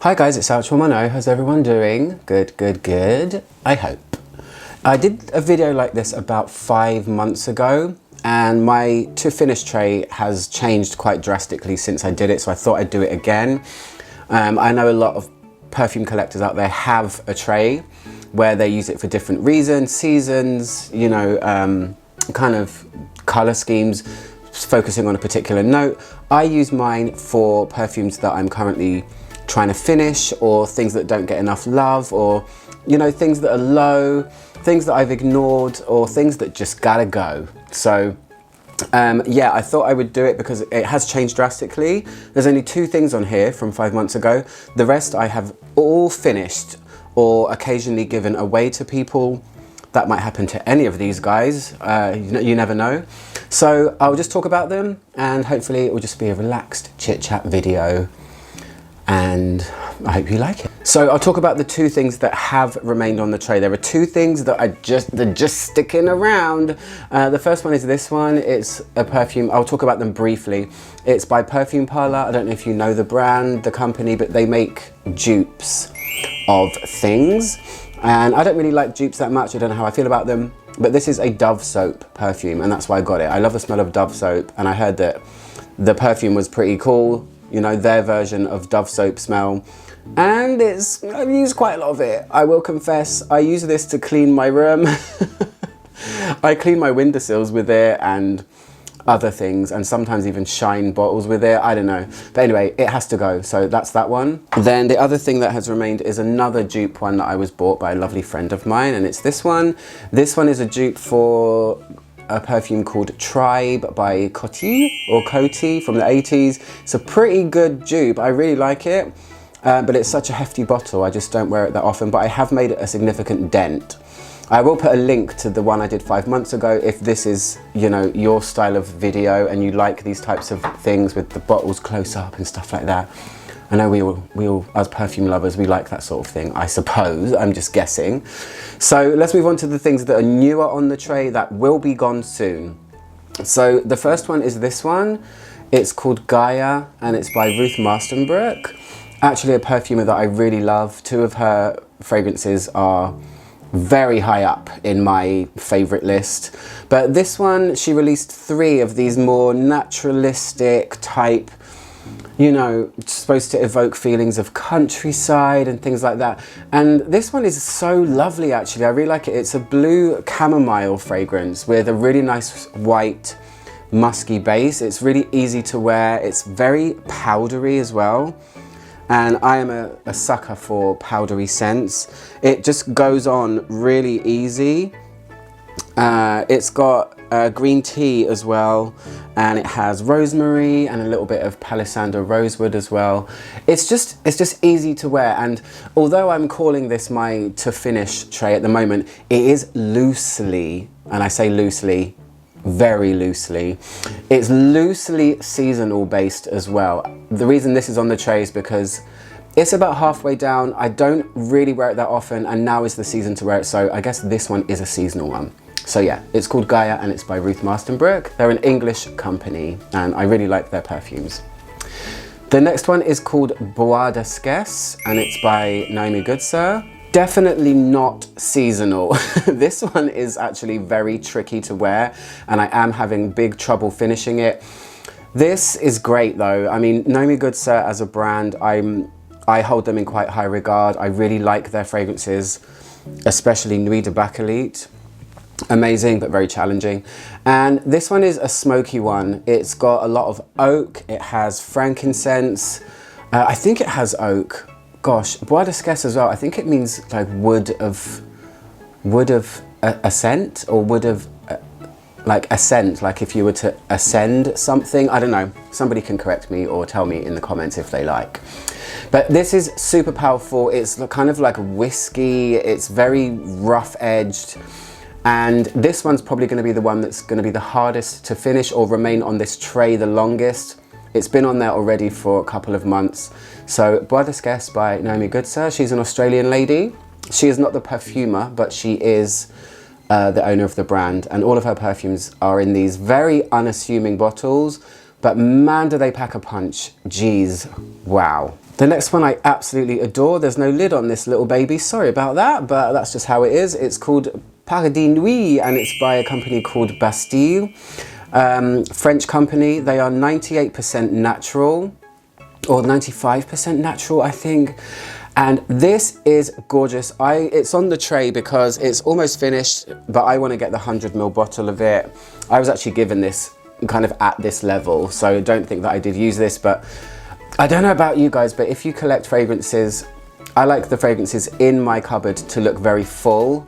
Hi guys, it's ALCHEMY. How's everyone doing? Good, good, good. I hope. I did a video like this about 5 months ago and my to finish tray has changed quite drastically since I did it, so I thought I'd do it again. I know a lot of perfume collectors out there have a tray where they use it for different reasons, seasons, you know, kind of color schemes, focusing on a particular note. I use mine for perfumes that I'm currently trying to finish, or things that don't get enough love, or you know, things that are low, things that I've ignored, or things that just gotta go. So yeah, I thought I would do it because it has changed drastically. There's only 2 things on here from 5 months ago. The rest I have all finished or occasionally given away to people. That might happen to any of these guys, you never know. So I'll just talk about them and hopefully it will just be a relaxed chit chat video, and I hope you like it. So I'll talk about the 2 things that have remained on the tray. There are 2 things that they're just sticking around. The first one is this one. It's a perfume. I'll talk about them briefly. It's by Perfume Parlour. I don't know if you know the brand, the company, but they make dupes of things. And I don't really like dupes that much. I don't know how I feel about them, but this is a Dove soap perfume and that's why I got it. I love the smell of Dove soap and I heard that the perfume was pretty cool. You know, their version of Dove soap smell. And I've used quite a lot of it. I will confess, I use this to clean my room. I clean my windowsills with it and other things, and sometimes even shine bottles with it. I don't know. But anyway, it has to go. So that's that one. Then the other thing that has remained is another dupe one that I was bought by a lovely friend of mine, and it's this one. This one is a dupe for a perfume called Tribe by Coty from the 80s. It's a pretty good dupe. I really like it, but it's such a hefty bottle. I just don't wear it that often, but I have made a significant dent. I will put a link to the one I did 5 months ago if this is, you know, your style of video and you like these types of things with the bottles close up and stuff like that. I know we all, as perfume lovers, we like that sort of thing, I suppose. I'm just guessing. So let's move on to the things that are newer on the tray that will be gone soon. So the first one is this one. It's called Gaia and it's by Ruth Mastenbroek. Actually a perfumer that I really love. 2 of her fragrances are very high up in my favorite list. But this one, she released 3 of these more naturalistic type, you know, supposed to evoke feelings of countryside and things like that. And this one is so lovely, actually. I really like it. It's a blue chamomile fragrance with a really nice white musky base. It's really easy to wear. It's very powdery as well. And I am a sucker for powdery scents. It just goes on really easy. It's got green tea as well, and it has rosemary and a little bit of palisandro rosewood as well. It's just easy to wear, and although I'm calling this my to finish tray at the moment, it is loosely, and I say loosely, very loosely, it's loosely seasonal based as well. The reason this is on the tray is because it's about halfway down. I don't really wear it that often, and now is the season to wear it, so I guess this one is a seasonal one. So yeah, it's called Gaia and it's by Ruth Mastenbroek. They're an English company and I really like their perfumes. The next one is called Bois and it's by Naomi Goodsir. Definitely not seasonal. This one is actually very tricky to wear and I am having big trouble finishing it. This is great though. I mean, Naomi Goodsir as a brand, I hold them in quite high regard. I really like their fragrances, especially Nuit de Bakelite. Amazing, but very challenging. And this one is a smoky one. It's got a lot of oak. It has frankincense. I think it has oak. Gosh, Bois as well. I think it means like wood of ascent, or wood of like ascent, like if you were to ascend something. I don't know. Somebody can correct me or tell me in the comments if they like. But this is super powerful. It's kind of like whiskey. It's very rough edged. And this one's probably going to be the one that's going to be the hardest to finish or remain on this tray the longest. It's been on there already for a couple of months. So Bois by Naomi Goodsir. She's an Australian lady. She is not the perfumer, but she is the owner of the brand. And all of her perfumes are in these very unassuming bottles. But man, do they pack a punch. Jeez, wow. The next one I absolutely adore. There's no lid on this little baby. Sorry about that, but that's just how it is. It's called Paradis Nuit, and it's by a company called Bastille. French company. They are 98% natural, or 95% natural, I think. And this is gorgeous. It's on the tray because it's almost finished, but I want to get the 100ml bottle of it. I was actually given this kind of at this level, so don't think that I did use this, but I don't know about you guys, but if you collect fragrances, I like the fragrances in my cupboard to look very full.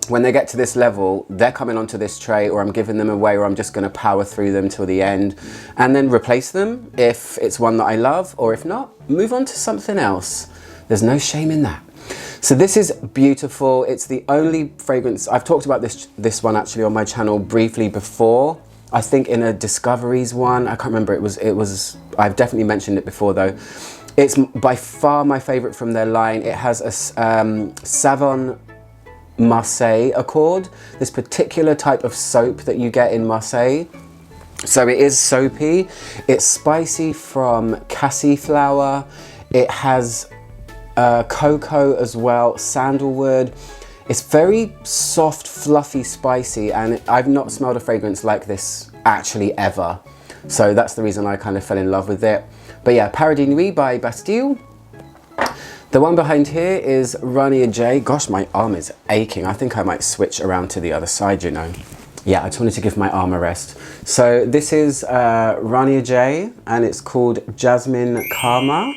When they get to this level, they're coming onto this tray, or I'm giving them away, or I'm just going to power through them till the end and then replace them if it's one that I love, or if not, move on to something else. There's no shame in that. So this is beautiful. It's the only fragrance, I've talked about this one actually on my channel briefly before. I think in a Discoveries one, I can't remember, it was, I've definitely mentioned it before though. It's by far my favorite from their line. It has a Savon Marseille accord, this particular type of soap that you get in Marseille. So it is soapy, it's spicy from cassie flower, it has cocoa as well, sandalwood. It's very soft, fluffy, spicy, and I've not smelled a fragrance like this actually ever. So that's the reason I kind of fell in love with it. But yeah, Paradis Nuit by Bastille. The one behind here is Rania J. Gosh, my arm is aching. I think I might switch around to the other side, you know. Yeah, I just wanted to give my arm a rest. So this is Rania J, and it's called Jasmin Karma.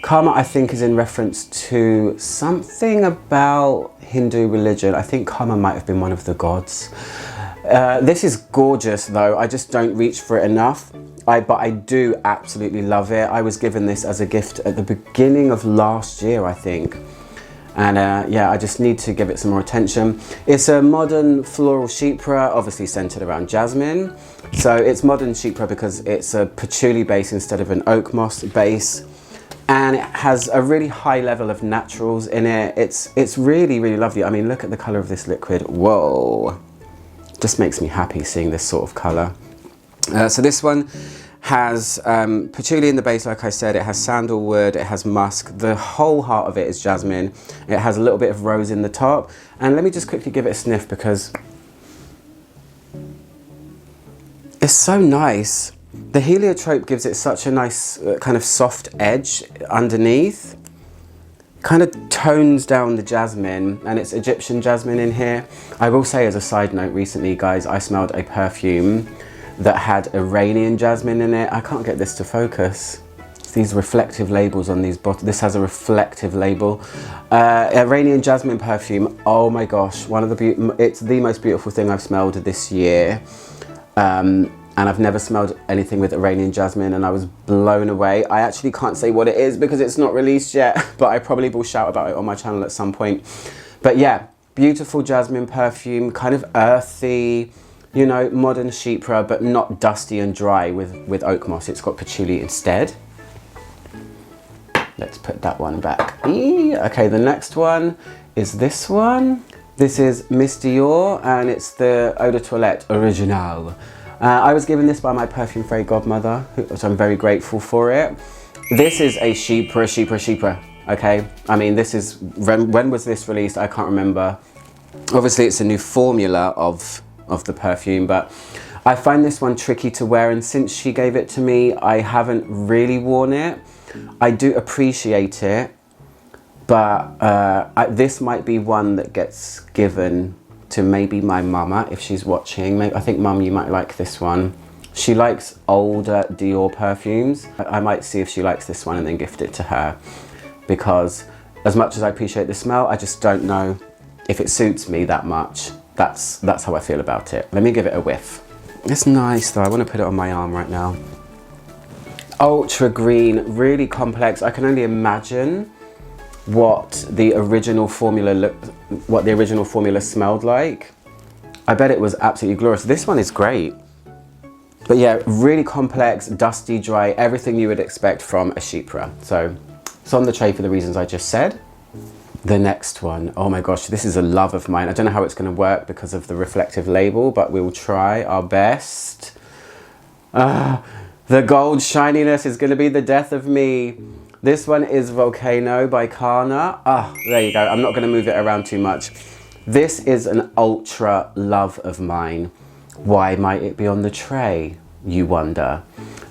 Karma, I think, is in reference to something about Hindu religion. I think Karma might have been one of the gods. This is gorgeous though. I just don't reach for it enough. But I do absolutely love it. I was given this as a gift at the beginning of last year, I think. And yeah, I just need to give it some more attention. It's a modern floral chypre, obviously centered around jasmine. So it's modern chypre because it's a patchouli base instead of an oak moss base. And it has a really high level of naturals in it. It's really, really lovely. I mean, look at the color of this liquid. Whoa. Just makes me happy seeing this sort of color. So this one has patchouli in the base, like I said. It has sandalwood, it has musk. The whole heart of it is jasmine. It has a little bit of rose in the top. And let me just quickly give it a sniff because it's so nice. The heliotrope gives it such a nice kind of soft edge underneath. Kind of tones down the jasmine, and it's Egyptian jasmine in here. I will say as a side note, recently guys, I smelled a perfume that had Iranian jasmine in it. I can't get this to focus. It's these reflective labels on these bottles. This has a reflective label. Iranian jasmine perfume, oh my gosh, it's the most beautiful thing I've smelled this year. And I've never smelled anything with Iranian jasmine, and I was blown away. I actually can't say what it is because it's not released yet, but I probably will shout about it on my channel at some point. But yeah, beautiful jasmine perfume, kind of earthy, you know, modern chypre, but not dusty and dry with oak moss. It's got patchouli instead. Let's put that one back. Okay, the next one is this one. This is Miss Dior, and it's the Eau de Toilette Originale. I was given this by my perfume fairy godmother, which I'm very grateful for it. This is a chypre, okay? I mean, this is, when was this released? I can't remember. Obviously, it's a new formula of the perfume, but I find this one tricky to wear, and since she gave it to me, I haven't really worn it. I do appreciate it, but this might be one that gets given to maybe my mama if she's watching. I think Mum, you might like this one. She likes older Dior perfumes. I might see if she likes this one and then gift it to her, because as much as I appreciate the smell, I just don't know if it suits me that much. That's how I feel about it. Let me give it a whiff. It's nice though. I want to put it on my arm right now. Ultra green, really complex. I can only imagine what the original formula smelled like. I bet it was absolutely glorious. This one is great. But yeah, really complex, dusty, dry, everything you would expect from a chypre. So it's on the tray for the reasons I just said. The next one, oh my gosh, this is a love of mine. I don't know how it's going to work because of the reflective label, but we'll try our best. The gold shininess is going to be the death of me. This one is Volcano by Carner. Ah, there you go. I'm not going to move it around too much. This is an ultra love of mine. Why might it be on the tray, you wonder?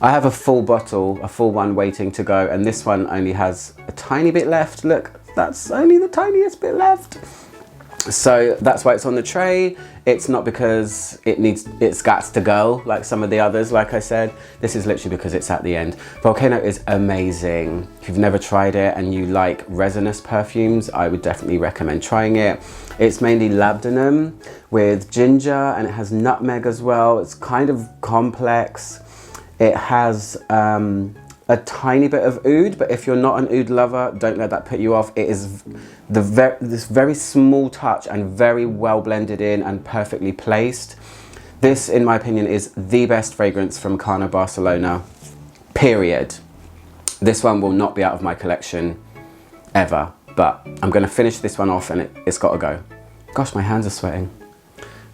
I have a full bottle, a full one waiting to go, and this one only has a tiny bit left. Look, that's only the tiniest bit left. So that's why it's on the tray. It's not because it's got to go like some of the others, like I said. This is literally because it's at the end. Volcano is amazing. If you've never tried it and you like resinous perfumes, I would definitely recommend trying it. It's mainly labdanum with ginger, and it has nutmeg as well. It's kind of complex. It has a tiny bit of oud, but if you're not an oud lover, don't let that put you off. It is this very small touch and very well blended in and perfectly placed. This, in my opinion, is the best fragrance from Carner Barcelona, period. This one will not be out of my collection ever, but I'm gonna finish this one off and it's gotta go. Gosh, my hands are sweating.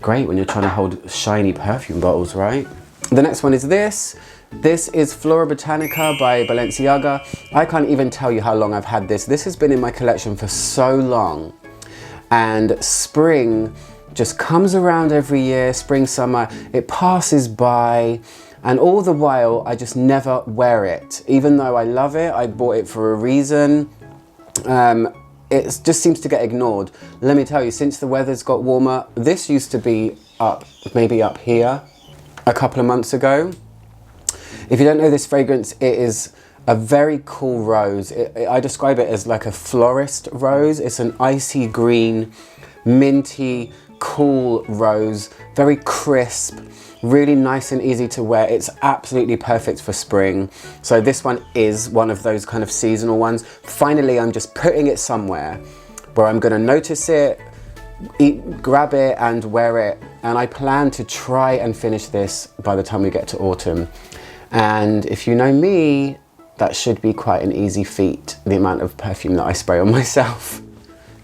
Great when you're trying to hold shiny perfume bottles, right? The next one is this. This is Florabotanica by Balenciaga. I can't even tell you how long I've had this. This has been in my collection for so long. And spring just comes around every year, spring, summer, it passes by. And all the while, I just never wear it. Even though I love it, I bought it for a reason. It just seems to get ignored. Let me tell you, since the weather's got warmer, this used to be up, maybe up here a couple of months ago. If you don't know this fragrance, it is a very cool rose. I describe it as like a florist rose. It's an icy green, minty, cool rose, very crisp, really nice and easy to wear. It's absolutely perfect for spring. So this one is one of those kind of seasonal ones. Finally, I'm just putting it somewhere where I'm gonna notice it, grab it and wear it. And I plan to try and finish this by the time we get to autumn. And if you know me, that should be quite an easy feat, the amount of perfume that I spray on myself.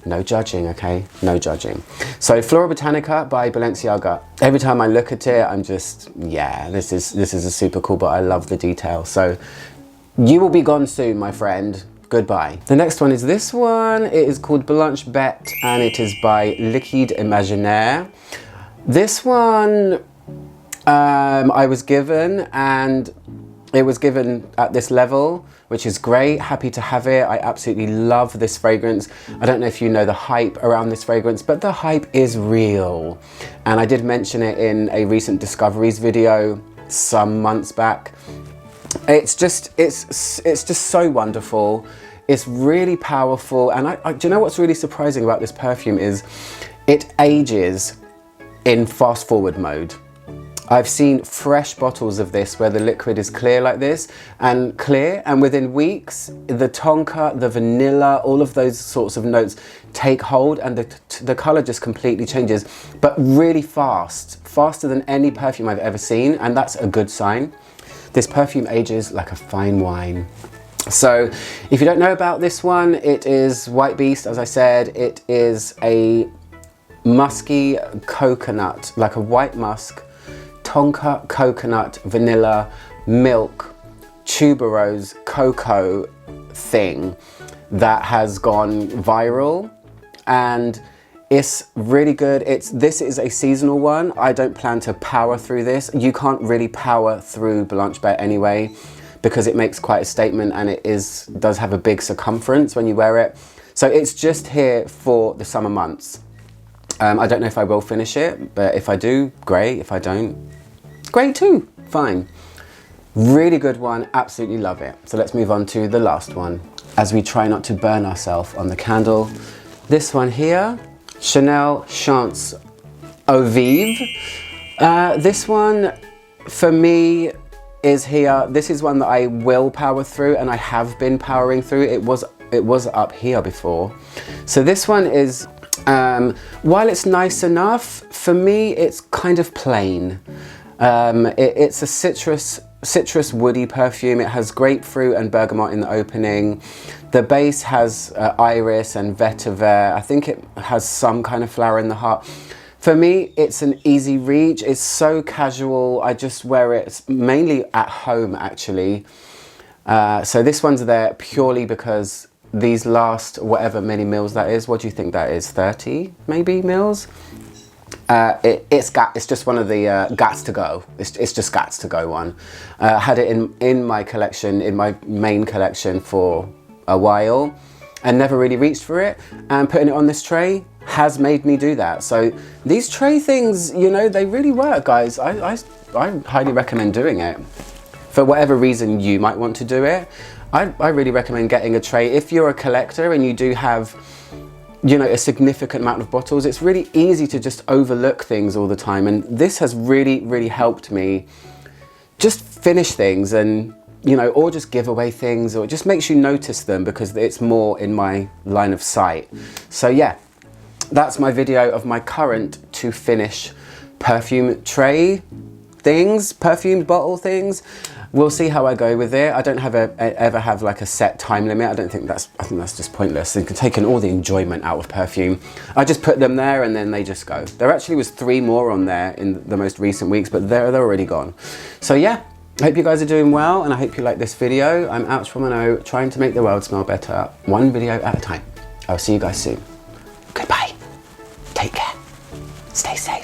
No judging, okay? No judging. So Florabotanica by Balenciaga. Every time I look at it, I'm just, yeah, this is a super cool, but I love the detail. So you will be gone soon, my friend. Goodbye. The next one is this one. It is called Blanche Bete, and it is by Liquide Imaginaire. This one I was given, and it was given at this level, which is great. Happy to have it. I absolutely love this fragrance. I don't know if you know the hype around this fragrance, but the hype is real. And I did mention it in a recent discoveries video some months back. It's just so wonderful. It's really powerful. And do you know what's really surprising about this perfume is it ages in fast forward mode. I've seen fresh bottles of this where the liquid is clear like this and within weeks the tonka, the vanilla, all of those sorts of notes take hold and the color just completely changes, but really fast, faster than any perfume I've ever seen, and that's a good sign. This perfume ages like a fine wine. So if you don't know about this one, it is White Beast, as I said. It is a musky coconut, like a white musk, tonka, coconut, vanilla, milk, tuberose, cocoa thing that has gone viral, and it's really good. This is a seasonal one. I don't plan to power through this. You can't really power through Blanche Bete anyway, because it makes quite a statement and it does have a big circumference when you wear it. So it's just here for the summer months. I don't know if I will finish it, but if I do, great. If I don't, great too, fine. Really good one, absolutely love it. So let's move on to the last one as we try not to burn ourselves on the candle. This one here, Chanel Chance Au Vive. This one for me is here. This is one that I will power through, and I have been powering through. It was up here before. So this one is, while it's nice enough, for me it's kind of plain. It's a citrus woody perfume. It has grapefruit and bergamot in the opening. The base has iris and vetiver. I think it has some kind of flower in the heart. For me, it's an easy reach. It's so casual. I just wear it mainly at home, actually. So this one's there purely because these last whatever many mils that is. What do you think that is? 30 maybe mils? It's just one of the Gats to Go. It's just Gats to Go one. I had it in my collection, in my main collection for a while and never really reached for it. And putting it on this tray has made me do that. So these tray things, you know, they really work, guys. I highly recommend doing it. For whatever reason you might want to do it, I really recommend getting a tray. If you're a collector and you do have, you know, a significant amount of bottles, it's really easy to just overlook things all the time. And this has really, really helped me just finish things and, you know, or just give away things, or it just makes you notice them because it's more in my line of sight. So yeah, that's my video of my current to finish perfume tray things, perfume bottle things. We'll see how I go with it. I don't ever have like a set time limit. I think that's just pointless. It's taking all the enjoyment out of perfume. I just put them there and then they just go. There actually was 3 more on there in the most recent weeks, but they're already gone. So yeah, I hope you guys are doing well and I hope you like this video. I'm Ouch from Mono, trying to make the world smell better, one video at a time. I'll see you guys soon. Goodbye. Take care. Stay safe.